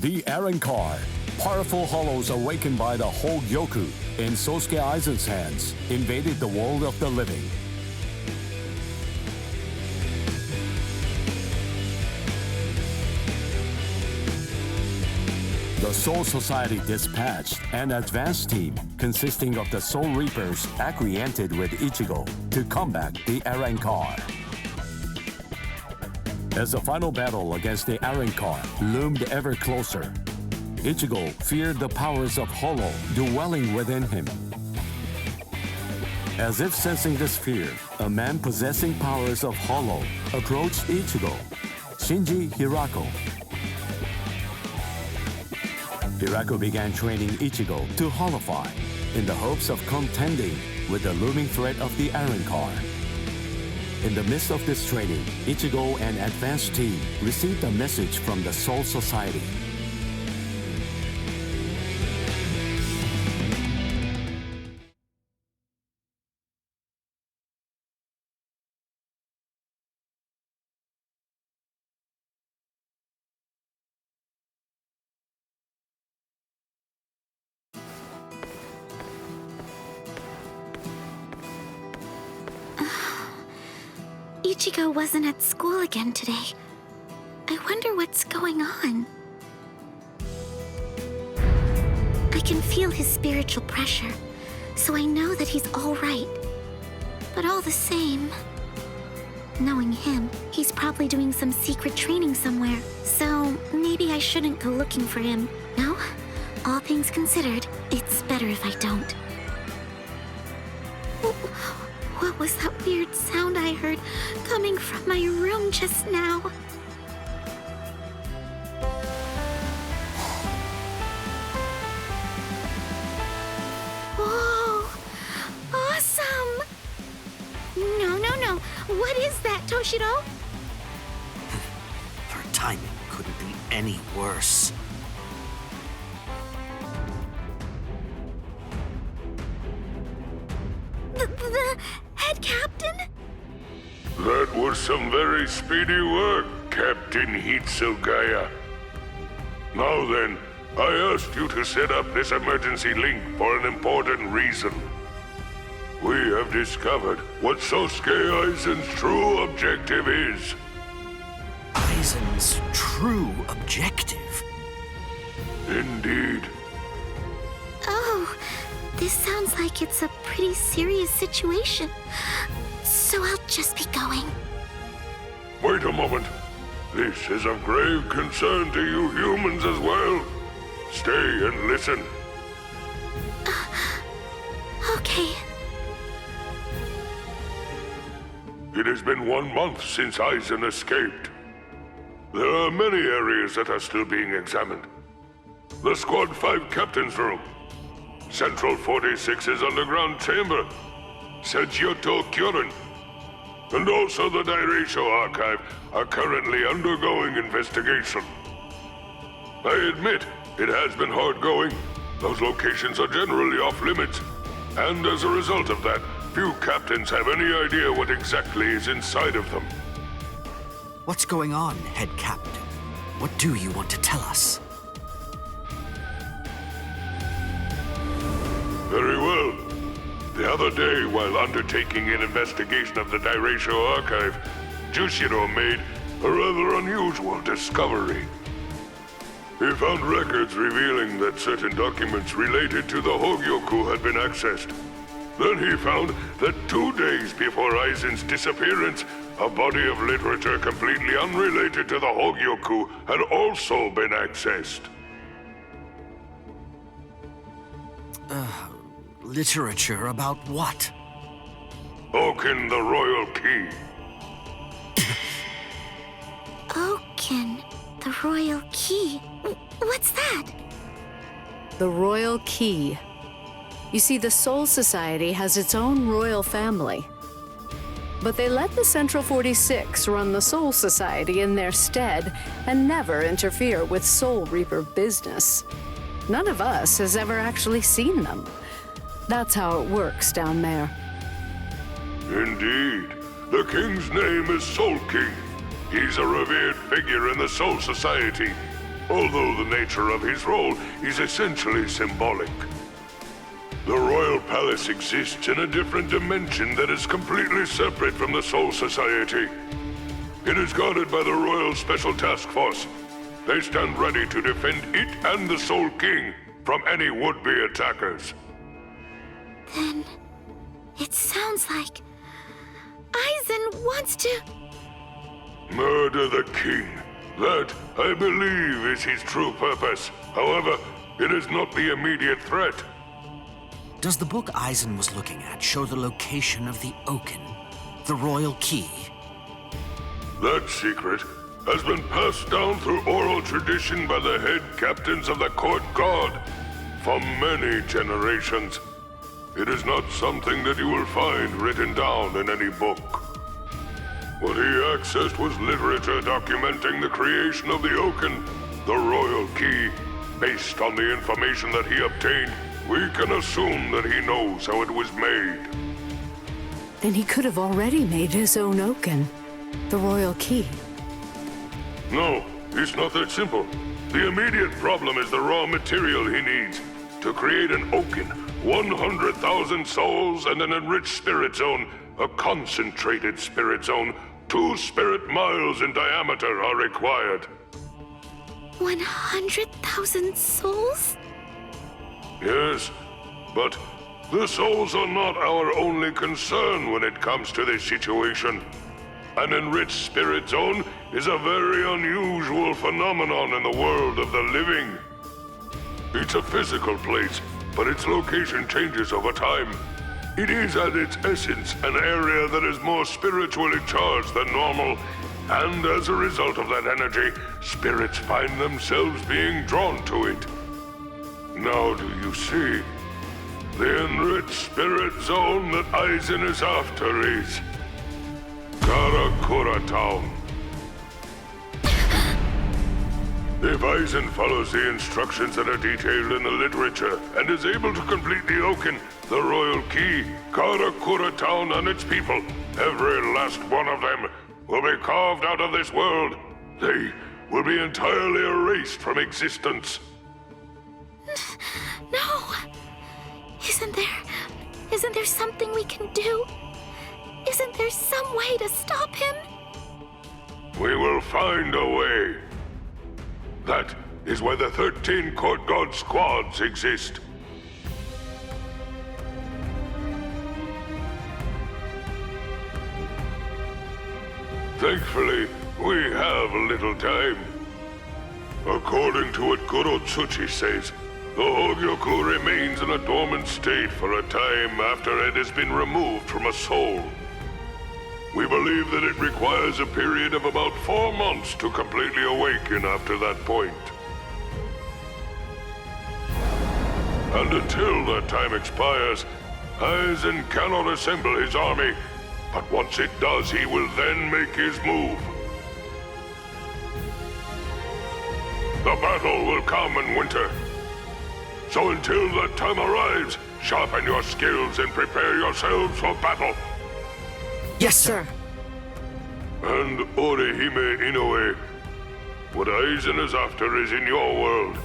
The Arankar, powerful hollows awakened by the Hogyoku in Sosuke Aizen's hands, invaded the world of the living. The Soul Society dispatched an advance team consisting of the Soul Reapers acquainted with Ichigo to combat the Arankar. As the final battle against the Arankar loomed ever closer, Ichigo feared the powers of Hollow dwelling within him. As if sensing this fear, a man possessing powers of Hollow approached Ichigo, Shinji Hirako. Hirako began training Ichigo to Hollowfy in the hopes of contending with the looming threat of the Arankar. In the midst of this training, Ichigo and advanced team received a message from the Soul Society. Ichigo wasn't at school again today. I wonder what's going on. I can feel his spiritual pressure, so I know that he's all right. But all the same, knowing him, he's probably doing some secret training somewhere. So maybe I shouldn't go looking for him. No? All things considered, it's better if I don't. What was that weird sound I heard coming from my room just now? Whoa! Awesome! No. What is that, Toshiro? Her timing couldn't be any worse. The head captain? That was some very speedy work, Captain Hitsugaya. Now then, I asked you to set up this emergency link for an important reason. We have discovered what Sosuke Aizen's true objective is. Aizen's true objective? Indeed. Oh, this sounds like it's a pretty serious situation. So I'll just be going. Wait a moment. This is of grave concern to you humans as well. Stay and listen. Okay. It has been 1 month since Aizen escaped. There are many areas that are still being examined. The Squad 5 Captain's Room, Central 46's underground chamber, Sejioto Kyoren, and also the Dairaisho Archive are currently undergoing investigation. I admit, it has been hard going. Those locations are generally off limits, and as a result of that, few captains have any idea what exactly is inside of them. What's going on, Head Captain? What do you want to tell us? Very well. The other day, while undertaking an investigation of the Dairaisho Archive, Jushiro made a rather unusual discovery. He found records revealing that certain documents related to the Hogyoku had been accessed. Then he found that 2 days before Aizen's disappearance, a body of literature completely unrelated to the Hogyoku had also been accessed. Literature about what? Oaken the Royal Key. Oaken, the Royal Key. What's that? The Royal Key. You see, the Soul Society has its own royal family. But they let the Central 46 run the Soul Society in their stead and never interfere with Soul Reaper business. None of us has ever actually seen them. That's how it works down there. Indeed. The king's name is Soul King. He's a revered figure in the Soul Society. although the nature of his role is essentially symbolic. The Royal Palace exists in a different dimension that is completely separate from the Soul Society. It is guarded by the Royal Special Task Force. They stand ready to defend it and the Soul King from any would-be attackers. Then it sounds like Aizen wants to... Murder the King. That, I believe, is his true purpose. However, it is not the immediate threat. Does the book Aizen was looking at show the location of the Oaken, the royal key? That secret has been passed down through oral tradition by the head captains of the court guard for many generations. It is not something that you will find written down in any book. What he accessed was literature documenting the creation of the Oaken, the royal key. Based on the information that he obtained, we can assume that he knows how it was made. Then he could have already made his own Oaken, the royal key. No, it's not that simple. The immediate problem is the raw material he needs. To create an Oaken, 100,000 souls and an enriched spirit zone, a concentrated spirit zone, 2 spirit miles in diameter are required. 100,000 souls? Yes, but the souls are not our only concern when it comes to this situation. An enriched spirit zone is a very unusual phenomenon in the world of the living. It's a physical place, but its location changes over time. It is at its essence an area that is more spiritually charged than normal, and as a result of that energy, spirits find themselves being drawn to it. Now do you see? The enriched spirit zone that Aizen is after is Karakura Town. If Aizen follows the instructions that are detailed in the literature and is able to complete the Oaken, the royal key, Karakura Town and its people, every last one of them, will be carved out of this world. They will be entirely erased from existence. No! Isn't there something we can do? Isn't there some way to stop him? We will find a way. That is why the 13 Court Guard squads exist. Thankfully, we have little time. According to what Kurotsuchi says, the Hogyoku remains in a dormant state for a time after it has been removed from a soul. We believe that it requires a period of about 4 months to completely awaken after that point. And until that time expires, Aizen cannot assemble his army, but once it does, he will then make his move. The battle will come in winter. So until that time arrives, sharpen your skills and prepare yourselves for battle. Yes, sir. And Orihime Inoue, what Aizen is after is in your world.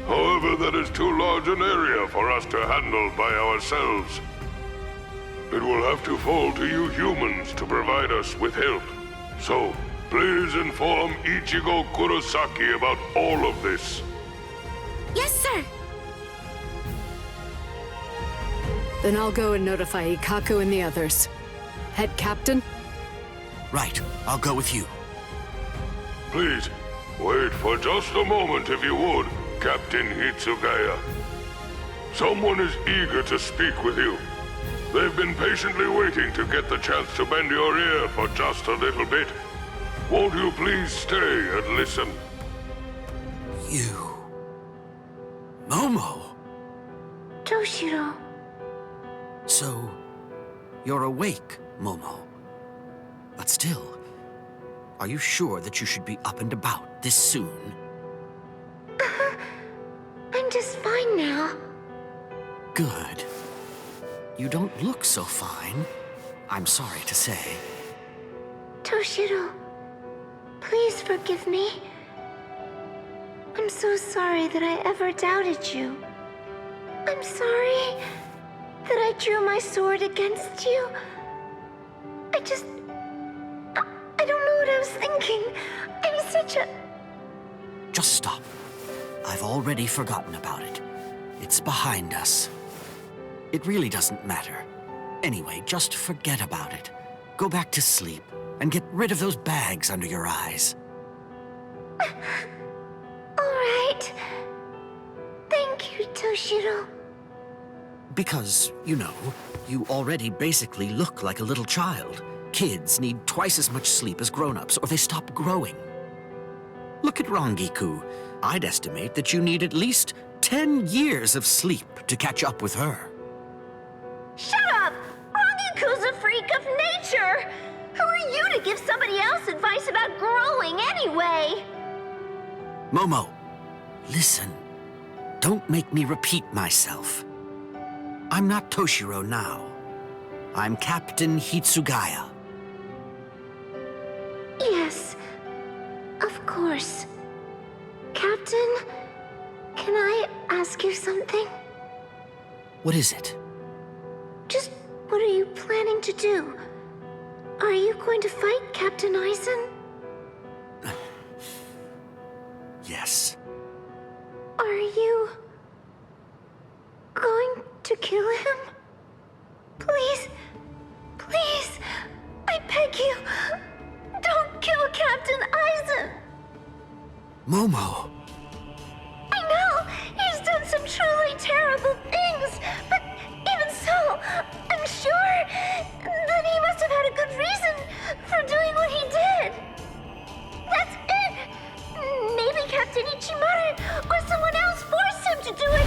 However, that is too large an area for us to handle by ourselves. It will have to fall to you humans to provide us with help. So, please inform Ichigo Kurosaki about all of this. Yes, sir! Then I'll go and notify Ikaku and the others. Head Captain? Right, I'll go with you. Please, wait for just a moment if you would, Captain Hitsugaya. Someone is eager to speak with you. They've been patiently waiting to get the chance to bend your ear for just a little bit. Won't you please stay and listen? You... Momo! Toshiro. So, you're awake, Momo. But still, are you sure that you should be up and about this soon? I'm just fine now. Good. You don't look so fine, I'm sorry to say. Toshiro, please forgive me. I'm so sorry that I ever doubted you. I'm sorry that I drew my sword against you. I don't know what I was thinking. I'm such a... Just stop. I've already forgotten about it. It's behind us. It really doesn't matter. Anyway, just forget about it. Go back to sleep and get rid of those bags under your eyes. All right. Thank you, Toshiro. Because, you know, you already basically look like a little child. Kids need twice as much sleep as grown-ups, or they stop growing. Look at Rangiku. I'd estimate that you need at least 10 years of sleep to catch up with her. Shut up! Rangiku's a freak of nature! Who are you to give somebody else advice about growing anyway? Momo, listen. Don't make me repeat myself. I'm not Toshiro now. I'm Captain Hitsugaya. Yes, of course. Captain, can I ask you something? What is it? Just what are you planning to do? Are you going to fight Captain Aizen? Yes. Are you going to kill him? Please, please, I beg you, don't kill Captain Aizen. Momo! I know he's done some truly terrible things, but even so, I'm sure that he must have had a good reason for doing what he did. That's it. Maybe Captain Ichimara or someone else forced him to do it.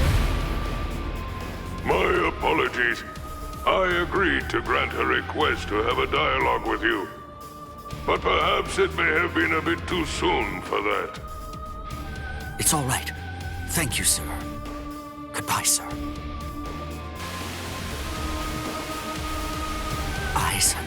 My apologies. I agreed to grant her request to have a dialogue with you. But perhaps it may have been a bit too soon for that. It's all right. Thank you, sir. Goodbye, sir. Aizen.